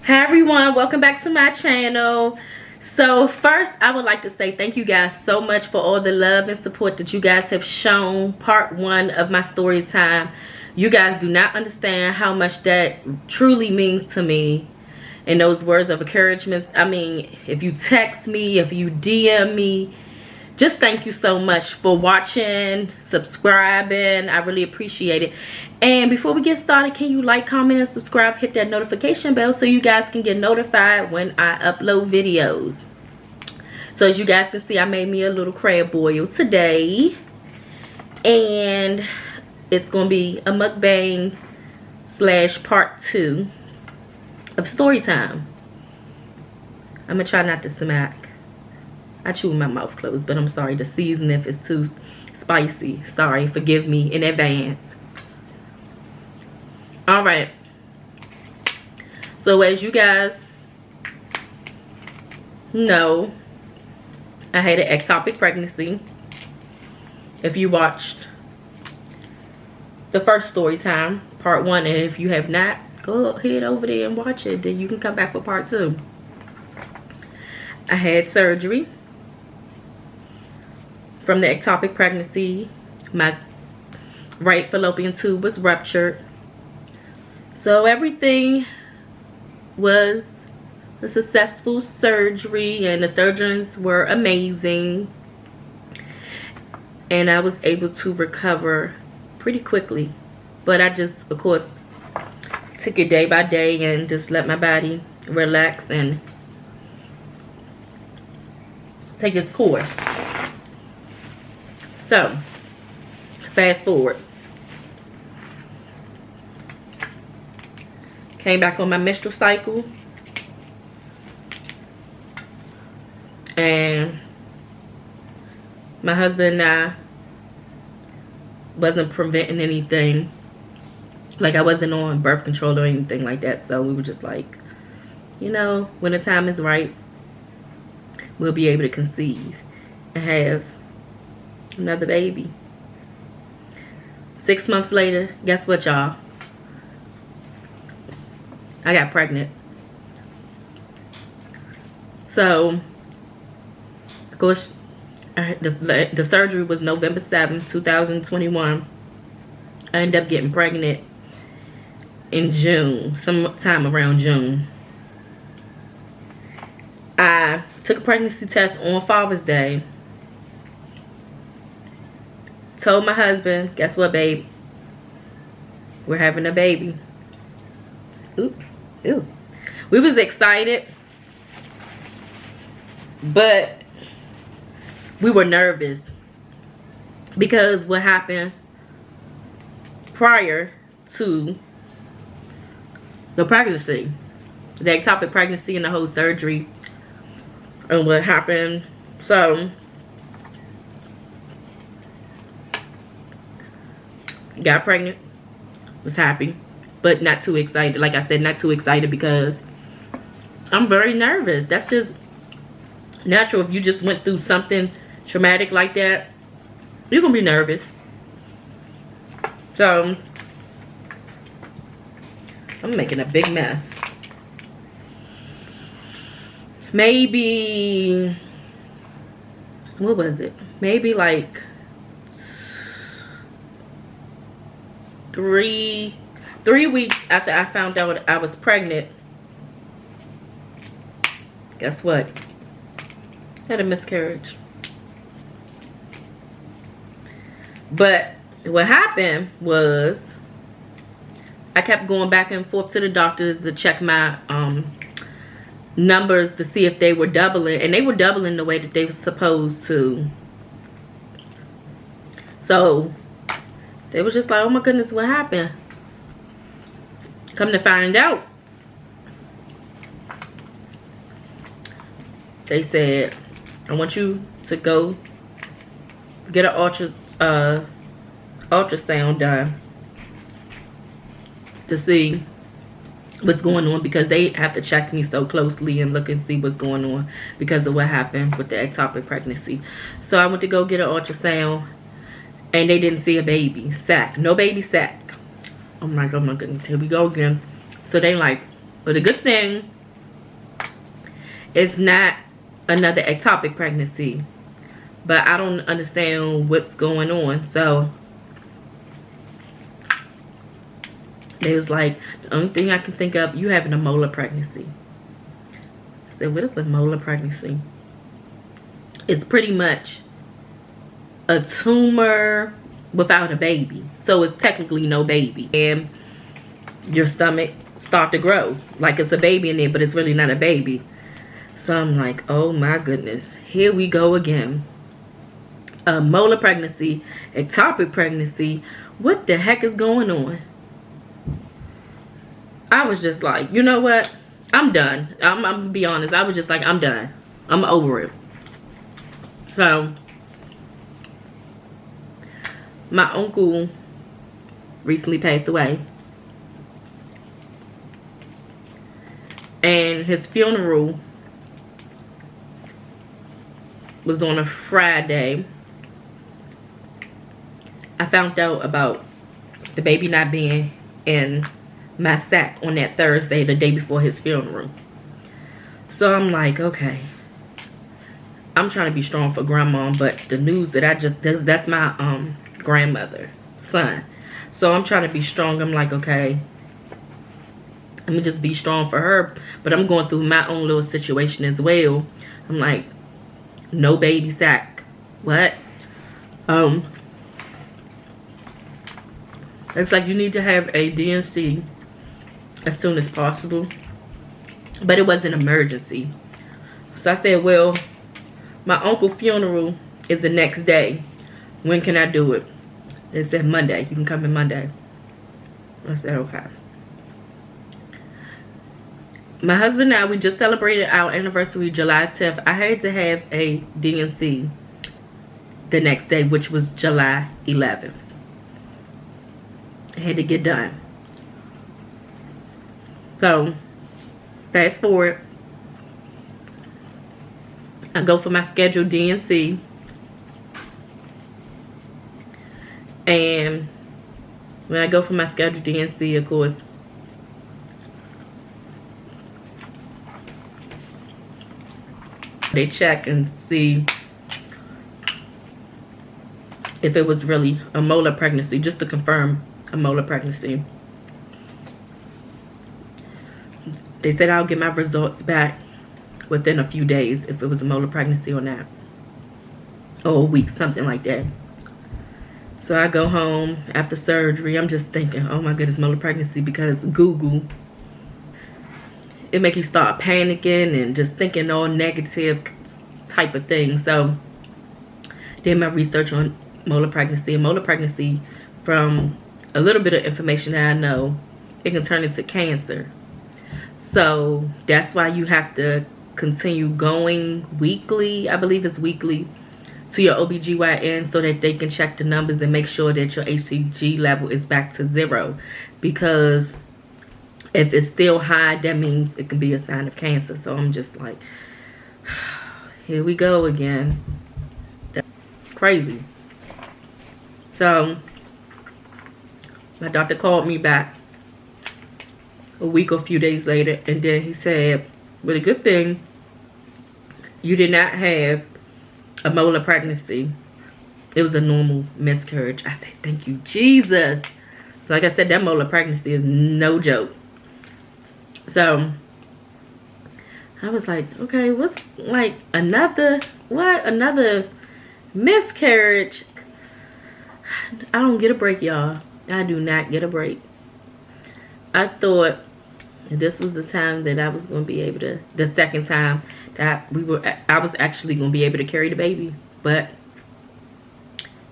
Hi everyone, welcome back to my channel. So first I would like to say thank you guys so much for all the love and support that you guys have shown part 1 of my story time. You guys do not understand how much that truly means to me. And those words of encouragement, I mean, if you text me, if you DM me, just thank you so much for watching, subscribing. I really appreciate it. And before we get started, can you like, comment, and subscribe? Hit that notification bell so you guys can get notified when I upload videos. So as you guys can see, I made me a little crab boil today. And it's going to be a mukbang / part 2 of story time. I'm going to try not to smack. I chew with my mouth closed, but I'm sorry. The season, if it's too spicy, sorry, forgive me in advance. All right. So as you guys know, I had an ectopic pregnancy. If you watched the first story time, part 1, and if you have not, go ahead over there and watch it. Then you can come back for part 2. I had surgery from the ectopic pregnancy. My right fallopian tube was ruptured. So everything was a successful surgery and the surgeons were amazing. And I was able to recover pretty quickly. But I just, of course, took it day by day and just let my body relax and take its course. So, fast forward. Came back on my menstrual cycle. And my husband and I wasn't preventing anything. Like, I wasn't on birth control or anything like that. So, we were just like, you know, when the time is right, we'll be able to conceive and have another baby. 6 months later, guess what, y'all? I got pregnant. So, of course, the surgery was November 7th, 2021. I ended up getting pregnant in June, sometime around June. I took a pregnancy test on Father's Day. Told my husband, guess what, babe? We're having a baby. Oops. Ew. We was excited, but we were nervous because what happened prior to the pregnancy, the ectopic pregnancy and the whole surgery and what happened. So got pregnant, was happy, but not too excited. Like I said, not too excited because I'm very nervous. That's just natural. If you just went through something traumatic like that, you're gonna be nervous. So I'm making a big mess. Maybe, what was it? Maybe like three weeks after I found out I was pregnant, guess what? I had a miscarriage. But what happened was I kept going back and forth to the doctors to check my numbers to see if they were doubling, and they were doubling the way that they were supposed to. So they was just like, oh my goodness, what happened? Come to find out, they said, I want you to go get an ultrasound done to see what's going on, because they have to check me so closely and look and see what's going on because of what happened with the ectopic pregnancy. So I went to go get an ultrasound, and they didn't see a baby sac. No baby sac. I'm like, oh my goodness, here we go again. So they like, but the good thing It's not another ectopic pregnancy, but I don't understand what's going on. So they was like, the only thing I can think of, you having a molar pregnancy. I said, what is a molar pregnancy? It's pretty much a tumor without a baby. So it's technically no baby. And your stomach start to grow like it's a baby in there, but it's really not a baby. So I'm like, oh my goodness, here we go again. A molar pregnancy, ectopic pregnancy. What the heck is going on? I was just like, you know what? I'm done. I'm gonna be honest. I was just like, I'm done. I'm over it. So my uncle recently passed away. And his funeral was on a Friday. I found out about the baby not being in my sack on that Thursday, the day before his funeral. So I'm like, okay, I'm trying to be strong for grandma, but the news that I just, that's my grandmother, son. So I'm trying to be strong. I'm like, okay, let me just be strong for her, but I'm going through my own little situation as well. I'm like, no baby sack. What? It's like you need to have a DNC as soon as possible, but it was an emergency. So I said, well, my uncle's funeral is the next day. When can I do it? They said Monday. You can come in Monday. I said, okay. My husband and I, we just celebrated our anniversary July 10th. I had to have a DNC the next day, which was July 11th. I had to get done. So, fast forward. I go for my scheduled DNC. And when I go for my scheduled DNC, of course, they check and see if it was really a molar pregnancy, just to confirm a molar pregnancy. They said I'll get my results back within a few days if it was a molar pregnancy or not. Or a week, something like that. So I go home after surgery. I'm just thinking, oh my goodness, molar pregnancy, because Google, it make you start panicking and just thinking all negative type of things. So did my research on molar pregnancy. And molar pregnancy, from a little bit of information that I know, it can turn into cancer. So that's why you have to continue going weekly, I believe it's weekly, to your OBGYN so that they can check the numbers and make sure that your HCG level is back to 0. Because if it's still high, that means it could be a sign of cancer. So I'm just like, here we go again. That's crazy. So my doctor called me back a week or a few days later, and then he said, well, the good thing, you did not have a molar pregnancy. It was a normal miscarriage. I said, thank you, Jesus. Like I said, that molar pregnancy is no joke. So I was like, okay, what's like another miscarriage? I don't get a break, y'all. I do not get a break. I thought this was the time that I was going to be able to, the second time that I was actually going to be able to carry the baby, but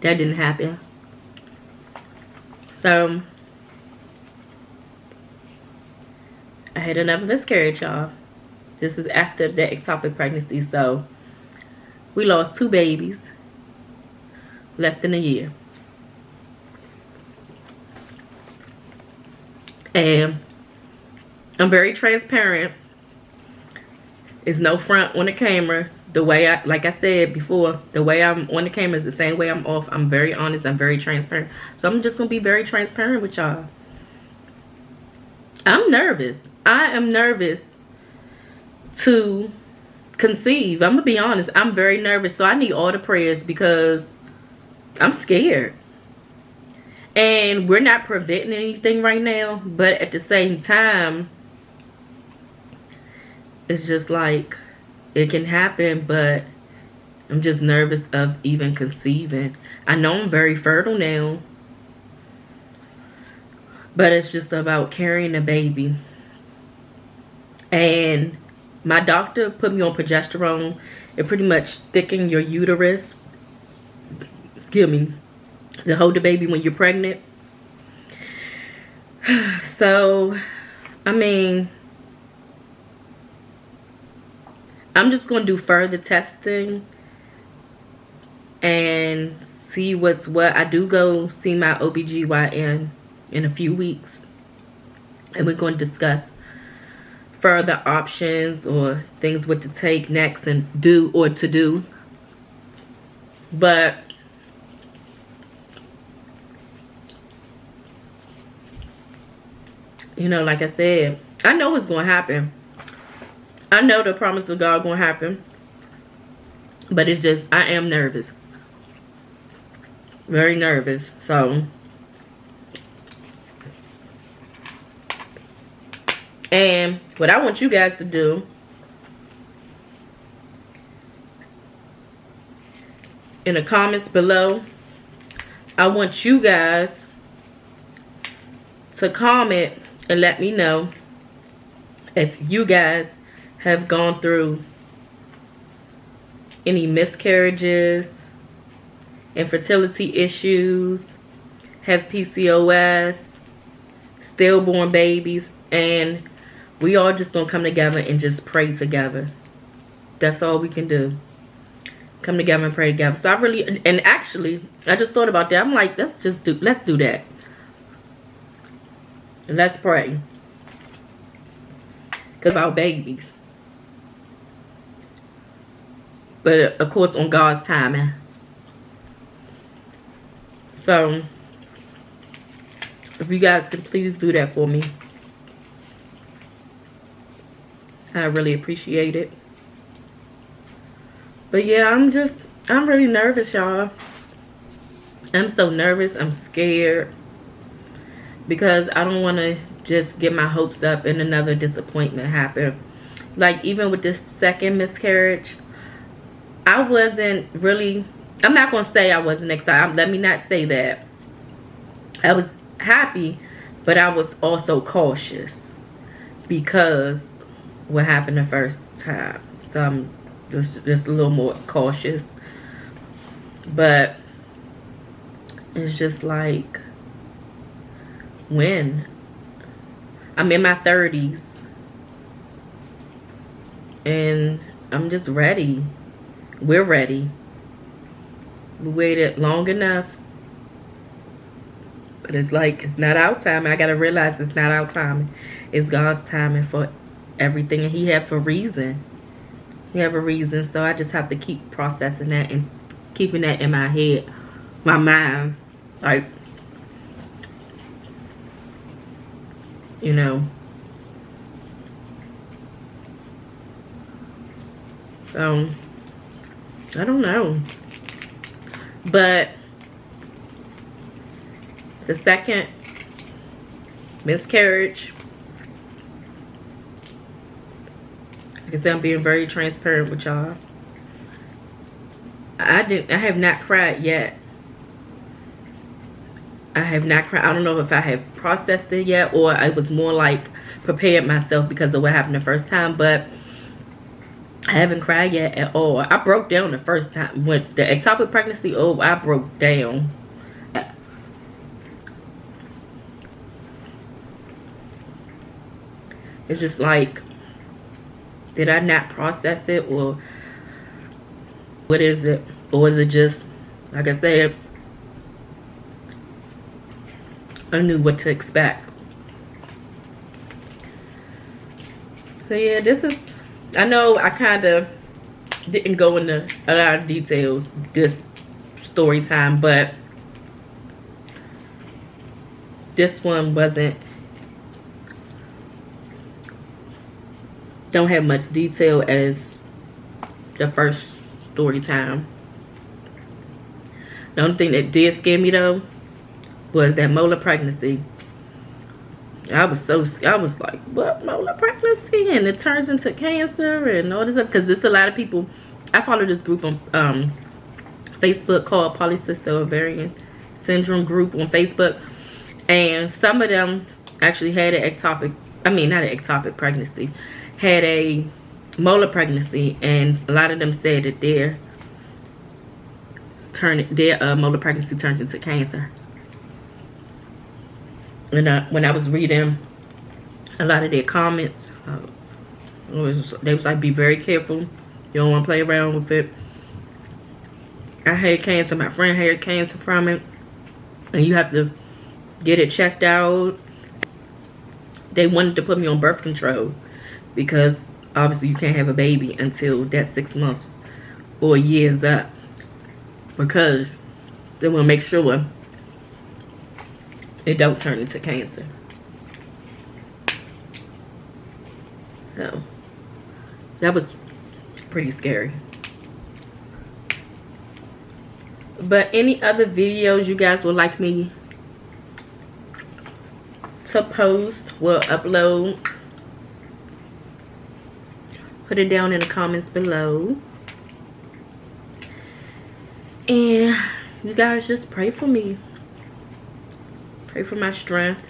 that didn't happen. So I had another miscarriage, y'all. This is after the ectopic pregnancy. So we lost 2 babies less than a year. And I'm very transparent. There's no front on the camera. The way like I said before, the way I'm on the camera is the same way I'm off. I'm very honest. I'm very transparent. So I'm just going to be very transparent with y'all. I'm nervous. I am nervous to conceive. I'm gonna be honest, I'm very nervous, so I need all the prayers because I'm scared. And we're not preventing anything right now, but at the same time, it's just like it can happen, but I'm just nervous of even conceiving. I know I'm very fertile now, but it's just about carrying a baby. And my doctor put me on progesterone. It pretty much thickens your uterus, excuse me, to hold the baby when you're pregnant. So, I mean, I'm just going to do further testing and see what's what. I do go see my OBGYN in a few weeks, and we're going to discuss further options or things what to take next and do or to do. But you know, like I said, I know it's going to happen. I know the promise of God going to happen. But it's just, I am nervous. Very nervous. So, and what I want you guys to do, in the comments below, I want you guys to comment and let me know if you guys have gone through any miscarriages, infertility issues, have PCOS, stillborn babies, and we all just gonna come together and just pray together. That's all we can do. Come together and pray together. So I really, and actually, I just thought about that. I'm like, let's do that. Let's pray. Cause about babies. But of course on God's timing. So if you guys can please do that for me, I really appreciate it. But yeah, I'm really nervous, y'all. I'm so nervous. I'm scared. Because I don't want to just get my hopes up and another disappointment happen. Like even with this second miscarriage, I wasn't really, I'm not going to say I wasn't excited. Let me not say that. I was happy, but I was also cautious because what happened the first time. So I'm just a little more cautious. But it's just like, when? I'm in my 30s. And I'm just ready. We're ready. We waited long enough. But it's like, it's not our time. I got to realize it's not our time. It's God's timing for everything. And He had for reason. He have a reason. So I just have to keep processing that and keeping that in my head. My mind. Like, you know. So, I don't know. But the second miscarriage, like I said, I'm being very transparent with y'all. I have not cried yet. I have not cried. I don't know if I have processed it yet, or I was more like prepared myself because of what happened the first time, but I haven't cried yet at all. I broke down the first time with the ectopic pregnancy. Oh, I broke down. It's just like, did I not process it, or what is it? Or is it just, like I said, I knew what to expect. So yeah, this is, I know I kind of didn't go into a lot of details this story time, but this one don't have much detail as the first story time. The only thing that did scare me though was that molar pregnancy. I was like, what, molar pregnancy? And it turns into cancer and all this stuff. Because there's a lot of people. I follow this group on Facebook called Polycystic Ovarian Syndrome group on Facebook. And some of them actually had an ectopic, not an ectopic pregnancy, had a molar pregnancy. And a lot of them said that their molar pregnancy turned into cancer. And when I was reading a lot of their comments, they was like, be very careful. You don't want to play around with it. I had cancer. My friend had cancer from it. And you have to get it checked out. They wanted to put me on birth control because obviously you can't have a baby until that 6 months or a year is up. Because they want to make sure it don't turn into cancer. So that was pretty scary. But any other videos you guys would like me to post, will upload, put it down in the comments below. And you guys just pray for me. Pray for my strength.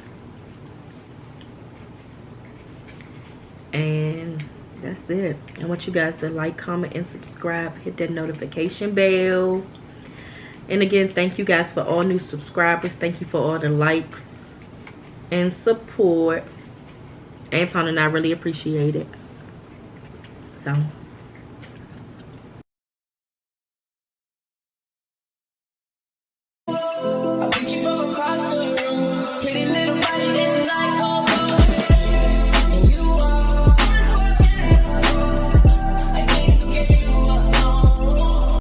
And that's it. I want you guys to like, comment, and subscribe. Hit that notification bell. And again, thank you guys for all new subscribers. Thank you for all the likes and support. Anton and I really appreciate it. So